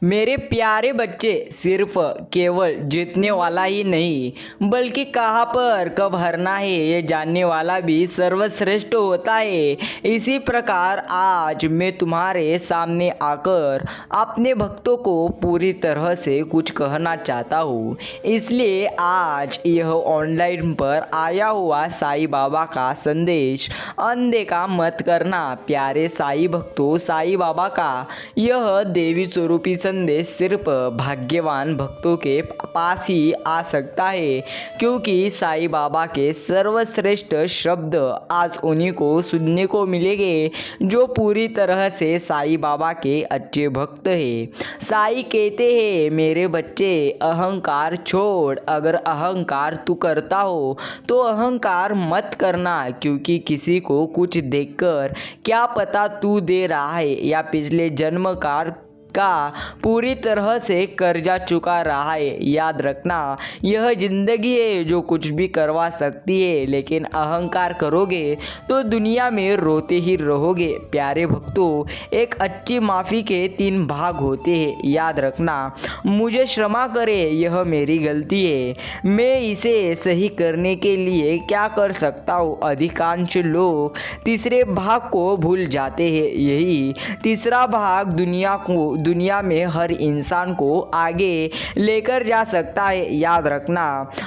मेरे प्यारे बच्चे, सिर्फ केवल जीतने वाला ही नहीं बल्कि कहाँ पर कब हारना है ये जानने वाला भी सर्वश्रेष्ठ होता है। इसी प्रकार आज मैं तुम्हारे सामने आकर अपने भक्तों को पूरी तरह से कुछ कहना चाहता हूँ। इसलिए आज यह ऑनलाइन पर आया हुआ साईं बाबा का संदेश अनदेखा मत करना। प्यारे साईं भक्तों, साईं बाबा का यह देवी स्वरूपी संदेश सिर्फ भाग्यवान भक्तों के पास ही आ सकता है, क्योंकि साईं बाबा के सर्वश्रेष्ठ शब्द आज उन्हीं को सुनने को मिलेंगे जो पूरी तरह से साईं बाबा के अच्छे भक्त हैं। साईं कहते हैं, मेरे बच्चे अहंकार छोड़। अगर अहंकार तू करता हो तो अहंकार मत करना, क्योंकि किसी को कुछ देखकर क्या पता तू दे रहा है या पिछले जन्म का पूरी तरह से कर्जा चुका रहा है। याद रखना, यह जिंदगी है जो कुछ भी करवा सकती है, लेकिन अहंकार करोगे तो दुनिया में रोते ही रहोगे। प्यारे भक्तों, एक अच्छी माफ़ी के 3 भाग होते हैं। याद रखना, मुझे क्षमा करे, यह मेरी गलती है, मैं इसे सही करने के लिए क्या कर सकता हूँ। अधिकांश लोग तीसरे भाग को भूल जाते हैं। यही तीसरा भाग दुनिया में हर इंसान को आगे लेकर जा सकता है। याद रखना,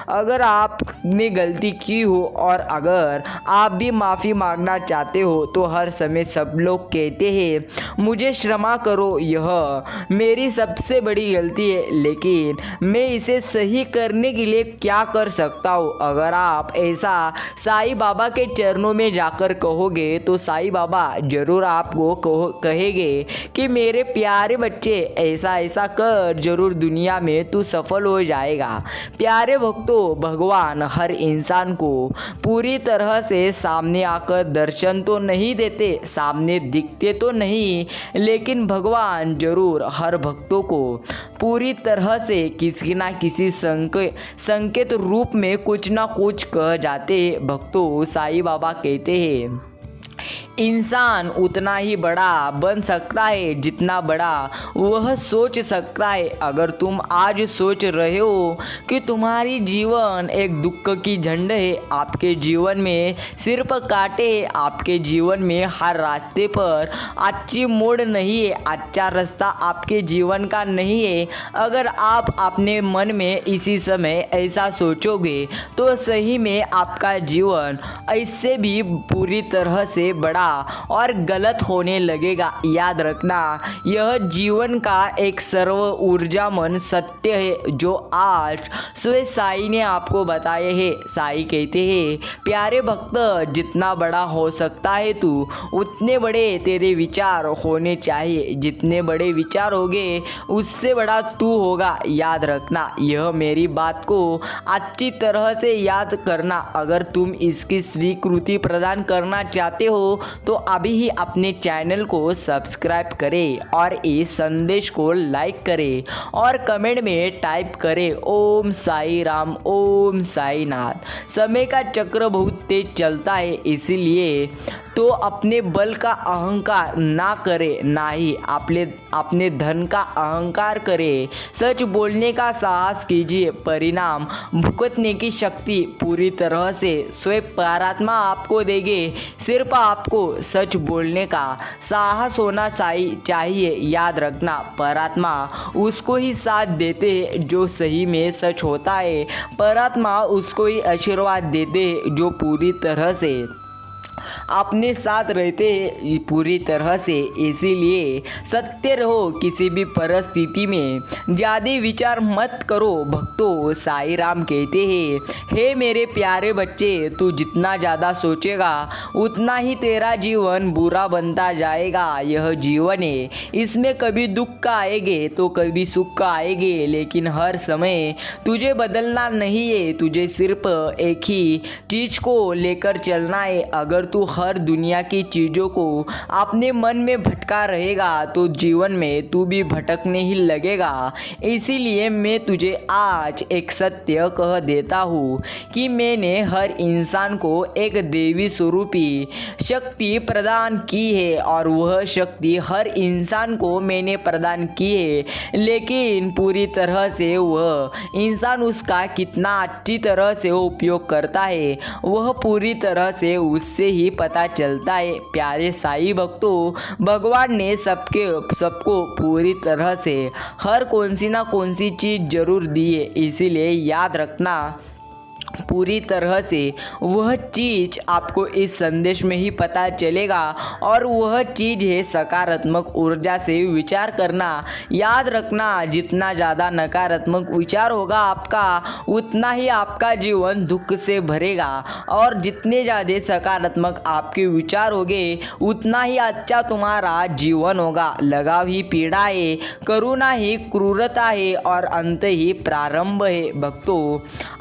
अगर आपने गलती की हो और अगर आप भी माफ़ी मांगना चाहते हो तो हर समय सब लोग कहते हैं मुझे क्षमा करो, यह मेरी सबसे बड़ी गलती है, लेकिन मैं इसे सही करने के लिए क्या कर सकता हूँ। अगर आप ऐसा साईं बाबा के चरणों में जाकर कहोगे तो साईं बाबा जरूर आपको कहेंगे कि मेरे प्यारे बच्चे, ऐसा ऐसा कर, जरूर दुनिया में तू सफल हो जाएगा। प्यारे भक्तों, भगवान हर इंसान को पूरी तरह से सामने आकर दर्शन तो नहीं देते, सामने दिखते तो नहीं, लेकिन भगवान जरूर हर भक्तों को पूरी तरह से किसी ना किसी संकेत रूप में कुछ ना कुछ कह जाते हैं। भक्तों, साईं बाबा कहते हैं, इंसान उतना ही बड़ा बन सकता है जितना बड़ा वह सोच सकता है। अगर तुम आज सोच रहे हो कि तुम्हारी जीवन एक दुख की झंड है, आपके जीवन में सिर्फ कांटे हैं, आपके जीवन में हर रास्ते पर अच्छी मोड़ नहीं है, अच्छा रास्ता आपके जीवन का नहीं है, अगर आप अपने मन में इसी समय ऐसा सोचोगे तो सही में आपका जीवन ऐसे भी पूरी तरह से बड़ा और गलत होने लगेगा। याद रखना, यह जीवन का एक सर्व ऊर्जामन सत्य है जो आज स्वयं साईं ने आपको बताए हैं। साईं कहते हैं, प्यारे भक्त, जितना बड़ा हो सकता है तू, उतने बड़े तेरे विचार होने चाहिए। जितने बड़े विचार होंगे उससे बड़ा तू होगा। याद रखना, यह मेरी बात को अच्छी तरह से याद करना। अगर तुम इसकी स्वीकृति प्रदान करना चाहते हो तो अभी ही अपने चैनल को सब्सक्राइब करें और इस संदेश को लाइक करें और कमेंट में टाइप करें ओम साई राम, ओम साई नाथ। समय का चक्र बहुत तेज चलता है, इसीलिए तो अपने बल का अहंकार ना करे, ना ही अपने धन का अहंकार करे। सच बोलने का साहस कीजिए, परिणाम भुगतने की शक्ति पूरी तरह से स्वयं परमात्मा आपको देंगे। सिर्फ आपको सच बोलने का साहस होना चाहिए। याद रखना, परमात्मा उसको ही साथ देते हैं जो सही में सच होता है। परमात्मा उसको ही आशीर्वाद देते हैं जो पूरी तरह से अपने साथ रहते हैं पूरी तरह से। इसीलिए सत्य रहो, किसी भी परिस्थिति में ज़्यादा विचार मत करो। भक्तों, साईं राम कहते हैं, हे मेरे प्यारे बच्चे, तू जितना ज़्यादा सोचेगा उतना ही तेरा जीवन बुरा बनता जाएगा। यह जीवन है, इसमें कभी दुख का आएंगे तो कभी सुख का आएंगे, लेकिन हर समय तुझे बदलना नहीं है, तुझे सिर्फ एक ही चीज़ को लेकर चलना है। अगर अगर तू हर दुनिया की चीज़ों को अपने मन में भटका रहेगा तो जीवन में तू भी भटकने ही लगेगा। इसीलिए मैं तुझे आज एक सत्य कह देता हूँ कि मैंने हर इंसान को एक देवी स्वरूपी शक्ति प्रदान की है और वह शक्ति हर इंसान को मैंने प्रदान की है, लेकिन पूरी तरह से वह इंसान उसका कितना अच्छी तरह से उपयोग करता है वह पूरी तरह से उससे ही पता चलता है। प्यारे साईं भक्तों, भगवान ने सबको पूरी तरह से हर कौन सी चीज़ जरूर दी है, इसीलिए याद रखना पूरी तरह से वह चीज़ आपको इस संदेश में ही पता चलेगा और वह चीज़ है सकारात्मक ऊर्जा से विचार करना। याद रखना, जितना ज़्यादा नकारात्मक विचार होगा आपका उतना ही आपका जीवन दुख से भरेगा और जितने ज़्यादा सकारात्मक आपके विचार होंगे उतना ही अच्छा तुम्हारा जीवन होगा। लगाव ही पीड़ा है, करुणा ही क्रूरता है और अंत ही प्रारंभ है। भक्तों,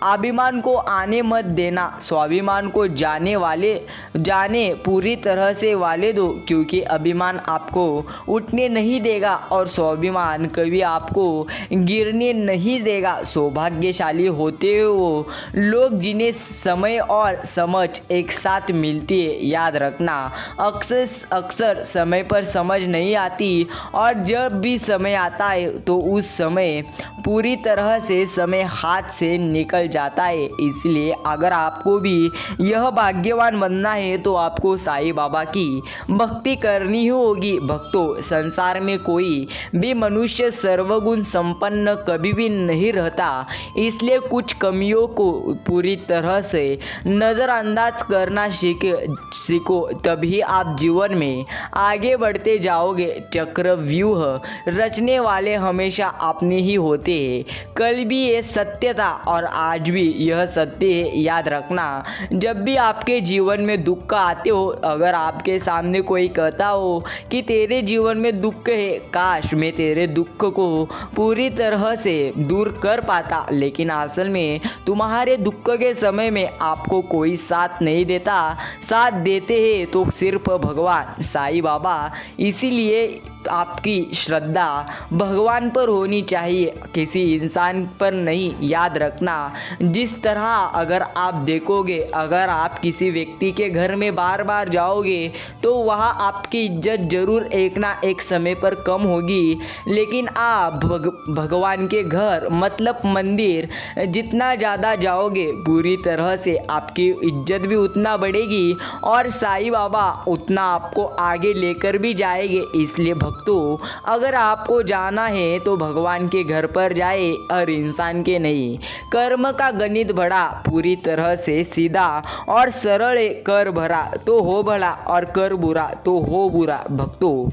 अभिमान को आने मत देना, स्वाभिमान को जाने पूरी तरह से वाले दो, क्योंकि अभिमान आपको उठने नहीं देगा और स्वाभिमान कभी आपको गिरने नहीं देगा। सौभाग्यशाली होते हैं वो लोग जिन्हें समय और समझ एक साथ मिलती है। याद रखना, अक्सर समय पर समझ नहीं आती और जब भी समय आता है तो उस समय पूरी तरह से समय हाथ से निकल जाता है। इसलिए अगर आपको भी यह भाग्यवान बनना है तो आपको साईं बाबा की भक्ति करनी ही होगी। भक्तों, संसार में कोई भी मनुष्य सर्वगुण संपन्न कभी भी नहीं रहता, इसलिए कुछ कमियों को पूरी तरह से नज़रअंदाज करना सीखो, तभी आप जीवन में आगे बढ़ते जाओगे। चक्रव्यूह रचने वाले हमेशा अपने ही होते हैं। कल भी ये सत्य था और आज भी यह सत्य है। याद रखना, जब भी आपके जीवन में दुख आते हो, अगर आपके सामने कोई कहता हो कि तेरे जीवन में दुख है, काश मैं तेरे दुख को पूरी तरह से दूर कर पाता, लेकिन असल में तुम्हारे दुख के समय में आपको कोई साथ नहीं देता, साथ देते हैं तो सिर्फ भगवान साईं बाबा। इसीलिए आपकी श्रद्धा भगवान पर होनी चाहिए, किसी इंसान पर नहीं। याद रखना, जिस तरह अगर आप देखोगे, अगर आप किसी व्यक्ति के घर में बार बार जाओगे तो वहाँ आपकी इज्जत जरूर एक ना एक समय पर कम होगी, लेकिन आप भगवान के घर मतलब मंदिर जितना ज़्यादा जाओगे पूरी तरह से आपकी इज्जत भी उतना बढ़ेगी और साईं बाबा उतना आपको आगे लेकर भी जाएंगे। इसलिए भक्तों, अगर आपको जाना है तो भगवान के घर पर जाए और इंसान के नहीं। कर्म का गणित बड़ा पूरी तरह से सीधा और सरल है। कर भरा तो हो भला और कर बुरा तो हो बुरा। भक्तों,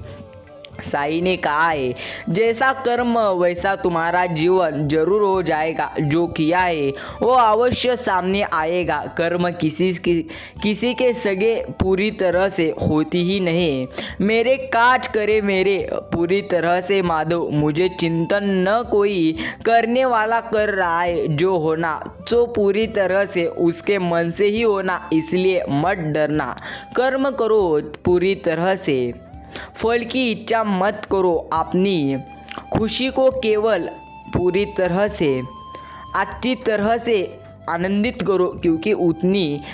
साईं ने कहा है, जैसा कर्म वैसा तुम्हारा जीवन जरूर हो जाएगा। जो किया है वो अवश्य सामने आएगा। कर्म किसी के सगे पूरी तरह से होती ही नहीं। मेरे काज करे मेरे पूरी तरह से माधव, मुझे चिंतन न कोई करने वाला कर रहा है। जो होना तो पूरी तरह से उसके मन से ही होना, इसलिए मत डरना। कर्म करो पूरी तरह से, फल की इच्छा मत करो। अपनी खुशी को केवल पूरी तरह से अच्छी तरह से आनंदित करो, क्योंकि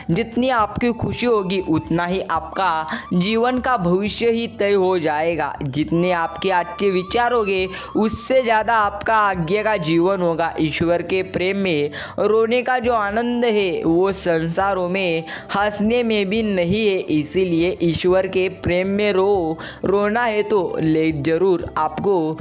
जितनी आपकी खुशी होगी उतना ही आपका जीवन का भविष्य ही तय हो जाएगा। जितने आपके अच्छे विचार होंगे उससे ज़्यादा आपका आगे का जीवन होगा। ईश्वर के प्रेम में रोने का जो आनंद है वो संसारों में हंसने में भी नहीं है। इसीलिए ईश्वर के प्रेम में रोना है तो जरूर आपको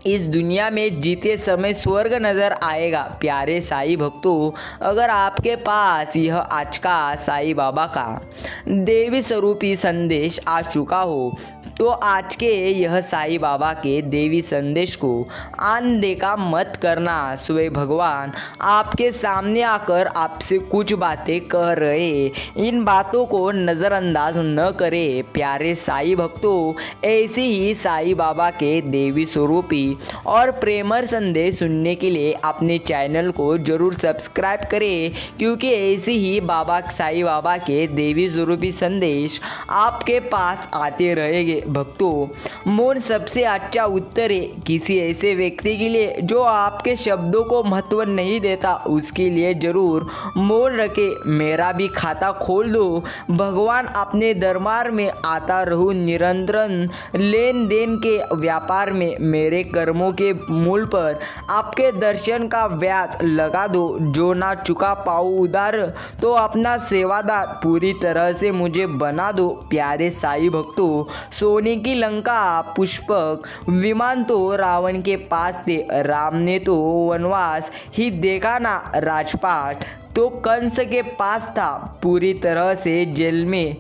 इस दुनिया में जीते समय स्वर्ग नज़र आएगा। प्यारे साईं भक्तों, अगर आपके पास यह आज का साईं बाबा का देवी स्वरूपी संदेश आ चुका हो तो आज के यह साईं बाबा के देवी संदेश को अनदेखा मत करना। स्वयं भगवान आपके सामने आकर आपसे कुछ बातें कह रहे, इन बातों को नज़रअंदाज न करें। प्यारे साईं भक्तों, ऐसे ही साईं बाबा के देवी स्वरूपी और प्रेमर संदेश सुनने के लिए अपने चैनल को जरूर सब्सक्राइब करें, क्योंकि ऐसे ही बाबा साईं बाबा के देवी स्वरूपी संदेश आपके पास आते रहेंगे। भक्तों, मौन सबसे अच्छा उत्तर है किसी ऐसे व्यक्ति के लिए जो आपके शब्दों को महत्व नहीं देता, उसके लिए जरूर मौन रखे। मेरा भी खाता खोल दो, भगवान अपने दरबार में आता रहूं निरंतर लेन देन के व्यापार में। मेरे कर्मों के मूल पर आपके दर्शन का ब्याज लगा दो, जो ना चुका पाऊँ उधार तो अपना सेवादार पूरी तरह से मुझे बना दो। प्यारे साईं भक्तों, सोने की लंका पुष्पक विमान तो रावण के पास थे, राम ने तो वनवास ही देखा ना, राजपाट तो कंस के पास था। पूरी तरह से जेल में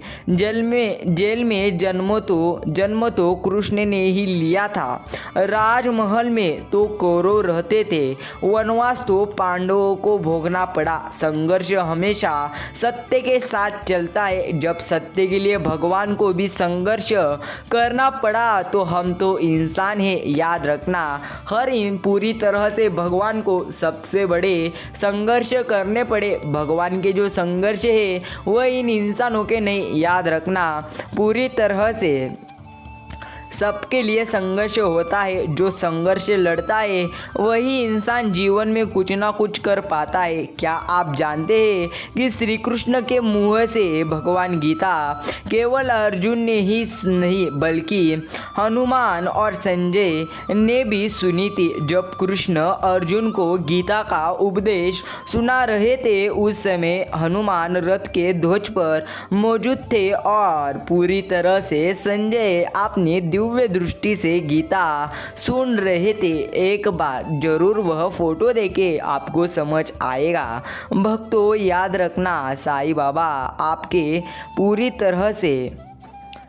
जन्म तो कृष्ण ने ही लिया था। राजमहल में तो कौरव रहते थे, वनवास तो पांडवों को भोगना पड़ा। संघर्ष हमेशा सत्य के साथ चलता है, जब सत्य के लिए भगवान को भी संघर्ष करना पड़ा तो हम तो इंसान हैं। याद रखना, पूरी तरह से भगवान को सबसे बड़े संघर्ष करने पड़े। भगवान के जो संघर्ष है वह इन इंसानों के नहीं। याद रखना, पूरी तरह से सबके लिए संघर्ष होता है। जो संघर्ष लड़ता है वही इंसान जीवन में कुछ ना कुछ कर पाता है। क्या आप जानते हैं कि श्री कृष्ण के मुँह से भगवान गीता केवल अर्जुन ने ही नहीं बल्कि हनुमान और संजय ने भी सुनी थी। जब कृष्ण अर्जुन को गीता का उपदेश सुना रहे थे, उस समय हनुमान रथ के ध्वज पर मौजूद थे और पूरी तरह से संजय अपने दिव्य दृष्टि से गीता सुन रहे थे। एक बार जरूर वह फोटो देखे, आपको समझ आएगा। भक्तों, याद रखना, साईं बाबा आपके पूरी तरह से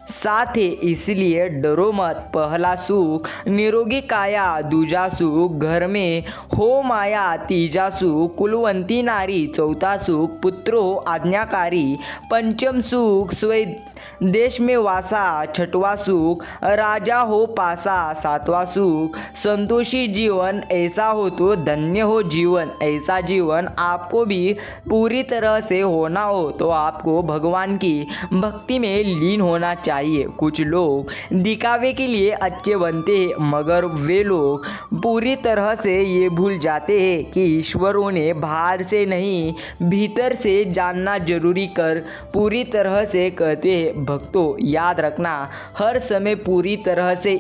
साथ है, इसलिए डरो मत। पहला सुख निरोगी काया, दूजा सुख घर में हो माया, तीजा सुख कुलवंती नारी, चौथा सुख पुत्रो आज्ञाकारी, पंचम सुख स्वदेश में वासा, छठवा सुख राजा हो पासा, सातवां सुख संतोषी जीवन। ऐसा हो तो धन्य हो जीवन। ऐसा जीवन आपको भी पूरी तरह से होना हो तो आपको भगवान की भक्ति में लीन होना चाहिए। कुछ लोग दिखावे के लिए अच्छे बनते हैं, मगर वे लोग पूरी तरह से ये भूल जाते हैं कि ईश्वर उन्हें बाहर से नहीं भीतर से जानना जरूरी कर पूरी तरह से कहते हैं। भक्तों, याद रखना, हर समय पूरी तरह से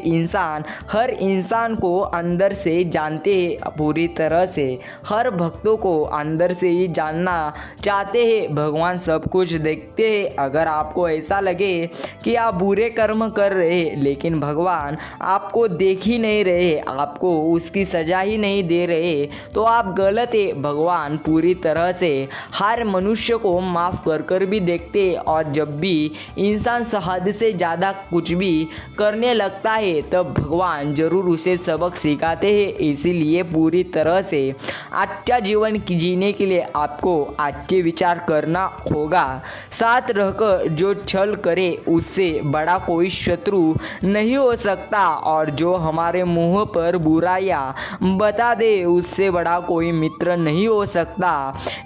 हर इंसान को अंदर से जानते हैं। पूरी तरह से हर भक्तों को अंदर से ही जानना चाहते हैं। भगवान सब कुछ देखते हैं। अगर आपको ऐसा लगे कि आप बुरे कर्म कर रहे हैं लेकिन भगवान आपको देख ही नहीं रहे, आपको उसकी सजा ही नहीं दे रहे, तो आप गलत है। भगवान पूरी तरह से हर मनुष्य को माफ़ कर भी देखते हैं, और जब भी इंसान हद से ज़्यादा कुछ भी करने लगता है तब भगवान जरूर उसे सबक सिखाते हैं। इसीलिए पूरी तरह से अच्छा जीवन जीने के लिए आपको अच्छे विचार करना होगा। साथ रहकर जो छल करे उससे बड़ा कोई शत्रु नहीं हो सकता, और जो हमारे मुंह पर बुराइयां बता दे उससे बड़ा कोई मित्र नहीं हो सकता।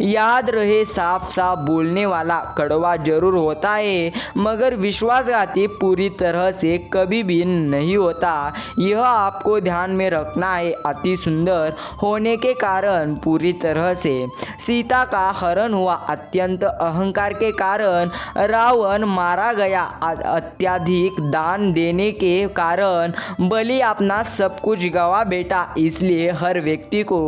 याद रहे, साफ साफ बोलने वाला कड़वा जरूर होता है मगर विश्वासघाती पूरी तरह से कभी भी नहीं होता। यह आपको ध्यान में रखना है। अति सुंदर होने के कारण पूरी तरह से सीता का हरण हुआ। अत्यंत अहंकार के कारण रावण मारा गया। अत्यधिक दान देने के कारण बलि अपना सब कुछ गवा बैठा। इसलिए हर व्यक्ति को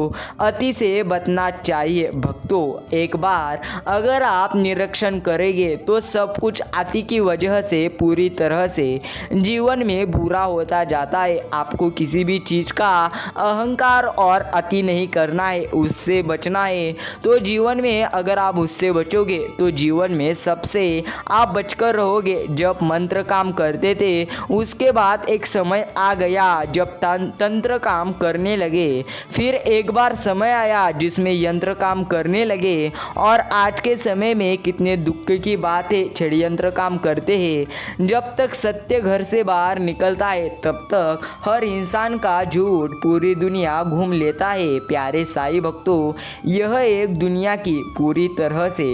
अति से बचना चाहिए। भक्तों, एक बार अगर आप निरीक्षण करेंगे तो सब कुछ अति की वजह से पूरी तरह से जीवन में बुरा होता जाता है। आपको किसी भी चीज़ का अहंकार और अति नहीं करना है, उससे बचना है। तो जीवन में अगर आप उससे बचोगे तो जीवन में सबसे आप बचकर रहोगे। जब मंत्र काम करते थे उसके बाद एक समय आ गया जब तंत्र काम करने लगे। फिर एक बार समय आया जिसमें यंत्र काम करने लगे। और आज के समय में कितने दुख की बात है, षड्यंत्र काम करते हैं। जब तक सत्य घर से बाहर निकलता है तब तक हर इंसान का झूठ पूरी दुनिया घूम लेता है। प्यारे साईं भक्तों, यह एक दुनिया की पूरी तरह से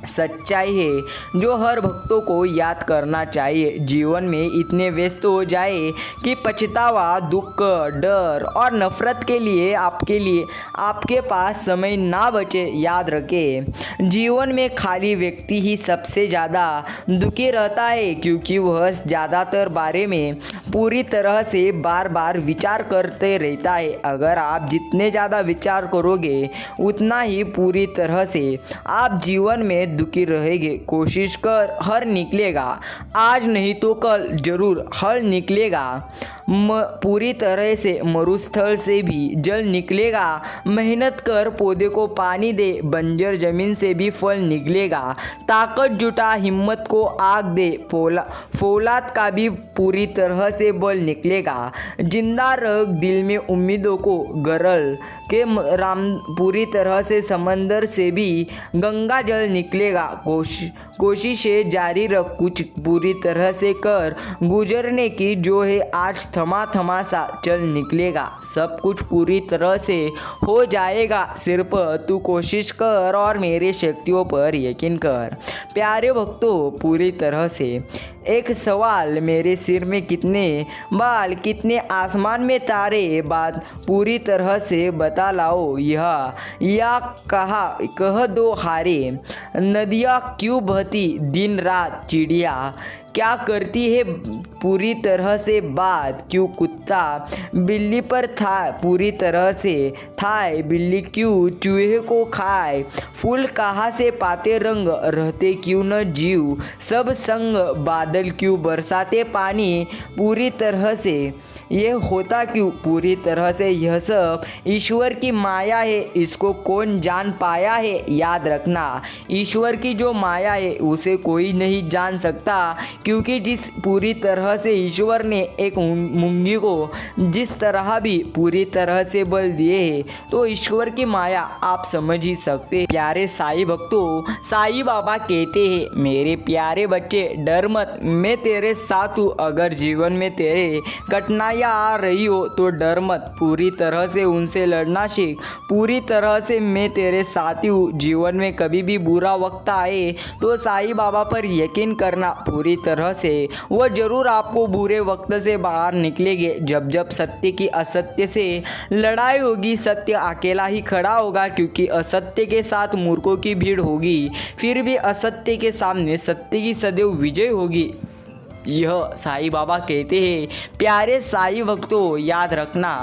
सच्चाई है जो हर भक्तों को याद करना चाहिए। जीवन में इतने व्यस्त हो जाए कि पछतावा, दुख, डर और नफरत के लिए आपके पास समय ना बचे। याद रखें, जीवन में खाली व्यक्ति ही सबसे ज़्यादा दुखी रहता है क्योंकि वह ज़्यादातर बारे में पूरी तरह से बार बार विचार करते रहता है। अगर आप जितने ज़्यादा विचार करोगे उतना ही पूरी तरह से आप जीवन में दुखी रहेंगे। कोशिश कर, हल निकलेगा। आज नहीं तो कल जरूर हल निकलेगा। पूरी तरह से मरुस्थल से भी जल निकलेगा। मेहनत कर, पौधे को पानी दे, बंजर जमीन से भी फल निकलेगा। ताकत जुटा, हिम्मत को आग दे, फौलाद का भी पूरी तरह से बल निकलेगा। जिंदा रख, दिल में उम्मीदों को गरल के राम, पूरी तरह से समंदर से भी गंगा जल निकलेगा। कोशिशें जारी रख, कुछ पूरी तरह से कर, गुजरने की जो है आज थमा थमा सा चल निकलेगा। सब कुछ पूरी तरह से हो जाएगा, सिर्फ तू कोशिश कर और मेरे शक्तियों पर यकीन कर। प्यारे भक्तों, पूरी तरह से एक सवाल, मेरे सिर में कितने बाल, कितने आसमान में तारे, बात पूरी तरह से बता लाओ। यह या कह दो हारे, नदियाँ क्यों बहती दिन रात, चिड़िया क्या करती है पूरी तरह से बात, क्यों कुत्ता बिल्ली पर था पूरी तरह से थाए, बिल्ली क्यों चूहे को खाए, फूल कहाँ से पाते रंग, रहते क्यों न जीव सब संग, बादल क्यों बरसाते पानी पूरी तरह से, ये होता क्यों पूरी तरह से, यह सब ईश्वर की माया है, इसको कौन जान पाया है। याद रखना, ईश्वर की जो माया है उसे कोई नहीं जान सकता, क्योंकि जिस पूरी तरह से ईश्वर ने एक मूंगी को जिस तरह भी पूरी तरह से बल दिए है तो ईश्वर की माया आप समझ ही सकते हैं। प्यारे साईं भक्तों, साईं बाबा कहते हैं, मेरे प्यारे बच्चे डर मत, मैं तेरे साथ हूँ। अगर जीवन में तेरे कठिनाई आ रही हो तो डर मत, पूरी तरह से उनसे लड़ना सीख। पूरी तरह से मैं तेरे साथी हूँ। जीवन में कभी भी बुरा वक्त आए तो साईं बाबा पर यकीन करना, पूरी तरह से वो जरूर आपको बुरे वक्त से बाहर निकलेंगे। जब जब सत्य की असत्य से लड़ाई होगी, सत्य अकेला ही खड़ा होगा, क्योंकि असत्य के साथ मूर्खों की भीड़ होगी, फिर भी असत्य के सामने सत्य की सदैव विजय होगी। यह साईं बाबा कहते हैं। प्यारे साईं भक्तों, याद रखना,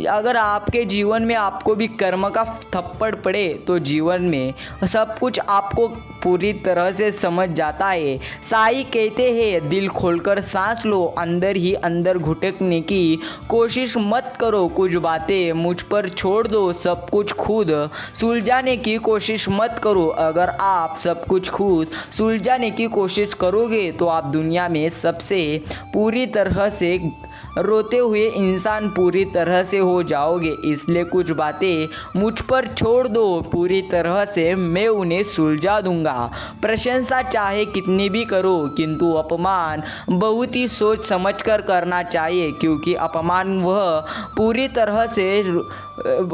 अगर आपके जीवन में आपको भी कर्म का थप्पड़ पड़े तो जीवन में सब कुछ आपको पूरी तरह से समझ जाता है। साईं कहते हैं, दिल खोलकर सांस लो, अंदर ही अंदर घुटकने की कोशिश मत करो, कुछ बातें मुझ पर छोड़ दो, सब कुछ खुद सुलझाने की कोशिश मत करो। अगर आप सब कुछ खुद सुलझाने की कोशिश करोगे तो आप दुनिया में सबसे पूरी तरह से रोते हुए इंसान पूरी तरह से हो जाओगे। इसलिए कुछ बातें मुझ पर छोड़ दो, पूरी तरह से मैं उन्हें सुलझा दूंगा। प्रशंसा चाहे कितनी भी करो, किंतु अपमान बहुत ही सोच समझकर करना चाहिए, क्योंकि अपमान वह पूरी तरह से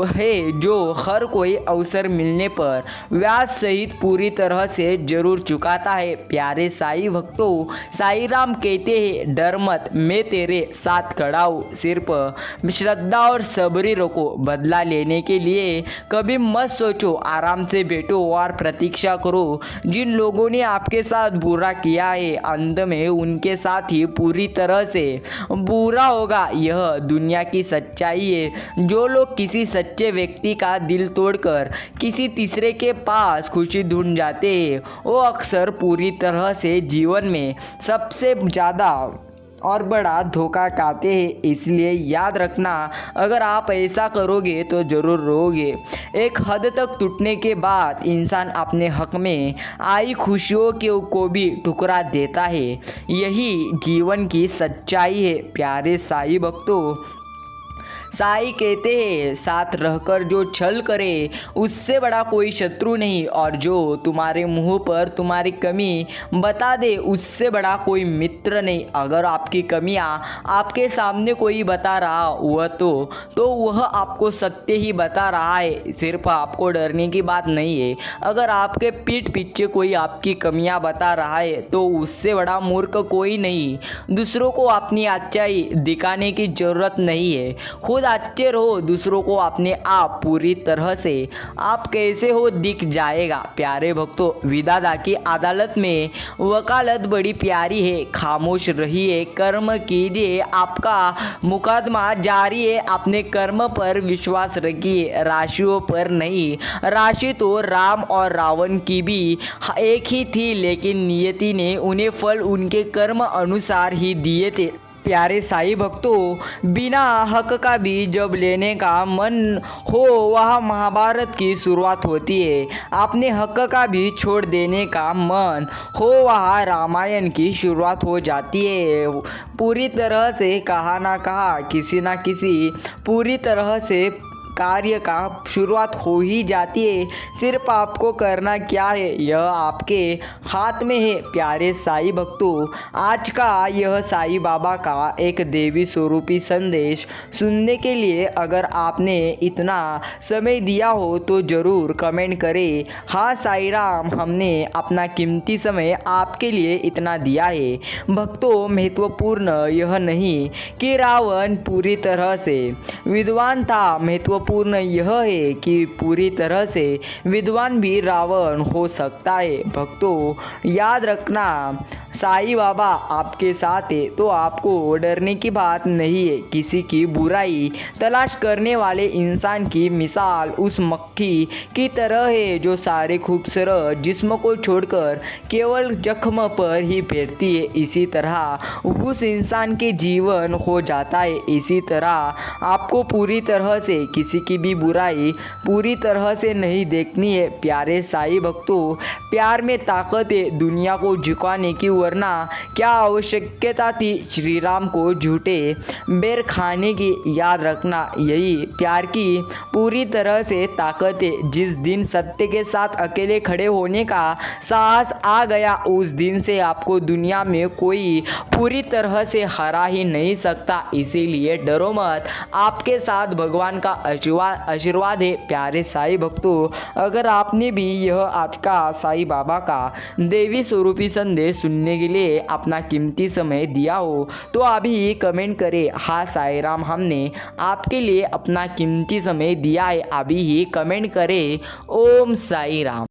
है जो हर कोई अवसर मिलने पर व्याज सहित पूरी तरह से जरूर चुकाता है। प्यारे साईं भक्तों, साईं राम कहते हैं, डर मत, मैं तेरे साथ खड़ा हूँ। सिर्फ श्रद्धा और सब्र रखो, बदला लेने के लिए कभी मत सोचो, आराम से बैठो और प्रतीक्षा करो। जिन लोगों ने आपके साथ बुरा किया है, अंत में उनके साथ ही पूरी तरह से बुरा होगा। यह दुनिया की सच्चाई है। जो लोग किसी सच्चे व्यक्ति का दिल तोड़कर किसी तीसरे के पास खुशी ढूंढ जाते हैं, वो अक्सर पूरी तरह से जीवन में सबसे ज़्यादा और बड़ा धोखा खाते हैं। इसलिए याद रखना, अगर आप ऐसा करोगे तो ज़रूर रोगे। एक हद तक टूटने के बाद इंसान अपने हक में आई खुशियों को भी ठुकरा देता है। यही जीवन की सच्चाई है प्यारे साईं भक्तों। साईं कहते हैं, साथ रहकर जो छल करे उससे बड़ा कोई शत्रु नहीं, और जो तुम्हारे मुंह पर तुम्हारी कमी बता दे उससे बड़ा कोई मित्र नहीं। अगर आपकी कमियां आपके सामने कोई बता रहा हुआ तो वह आपको सत्य ही बता रहा है, सिर्फ आपको डरने की बात नहीं है। अगर आपके पीठ पीछे कोई आपकी कमियां बता रहा है तो उससे बड़ा मूर्ख कोई नहीं। दूसरों को अपनी अच्छाई दिखाने की ज़रूरत नहीं है, खुद अच्छे रहो, दूसरों को अपने आप पूरी तरह से आप कैसे हो दिख जाएगा। प्यारे भक्तों, विधाता की अदालत में वकालत बड़ी प्यारी है। खामोश रहिए, कर्म कीजिए, आपका मुकदमा जारी है। अपने कर्म पर विश्वास रखिए, राशियों पर नहीं। राशि तो राम और रावण की भी एक ही थी, लेकिन नियति ने उन्हें फल उनके कर्म अनुसार ही दिए थे। प्यारे साईं भक्तों, बिना हक का भी जब लेने का मन हो वह महाभारत की शुरुआत होती है। अपने हक का भी छोड़ देने का मन हो वह रामायण की शुरुआत हो जाती है। पूरी तरह से कहा ना कहा, किसी ना किसी पूरी तरह से कार्य का शुरुआत हो ही जाती है। सिर्फ आपको करना क्या है, यह आपके हाथ में है। प्यारे साईं भक्तों, आज का यह साईं बाबा का एक देवी स्वरूपी संदेश सुनने के लिए अगर आपने इतना समय दिया हो तो ज़रूर कमेंट करें, हाँ साईं राम, हमने अपना कीमती समय आपके लिए इतना दिया है। भक्तों, महत्वपूर्ण यह नहीं कि रावण पूरी तरह से विद्वान था, महत्वपूर्ण यह है कि पूरी तरह से विद्वान भी रावण हो सकता है। भक्तों, याद रखना, साईं बाबा आपके साथ है तो आपको डरने की बात नहीं है। किसी की बुराई तलाश करने वाले इंसान की मिसाल उस मक्खी की तरह है जो सारे खूबसूरत जिस्म को छोड़कर केवल जख्म पर ही बैठती है। इसी तरह उस इंसान के जीवन हो जाता है। इसी तरह आपको पूरी तरह से किसी की भी बुराई पूरी तरह से नहीं देखनी है। प्यारे साईं भक्तों, प्यार में ताकत है दुनिया को झुकाने की, वरना क्या आवश्यकता थी श्री राम को झूठे बेर खाने की। याद रखना, यही प्यार की पूरी तरह से ताकत है। जिस दिन सत्य के साथ अकेले खड़े होने का साहस आ गया, उस दिन से आपको दुनिया में कोई पूरी तरह से हरा ही नहीं सकता। इसीलिए डरो मत, आपके साथ भगवान का आशीर्वाद है। प्यारे साईं भक्तों, अगर आपने भी यह आज का साईं बाबा का देवी स्वरूपी संदेश सुनने के लिए अपना कीमती समय दिया हो तो अभी कमेंट करें, हाँ साईं राम, हमने आपके लिए अपना कीमती समय दिया है। अभी ही कमेंट करें। ओम साईं राम।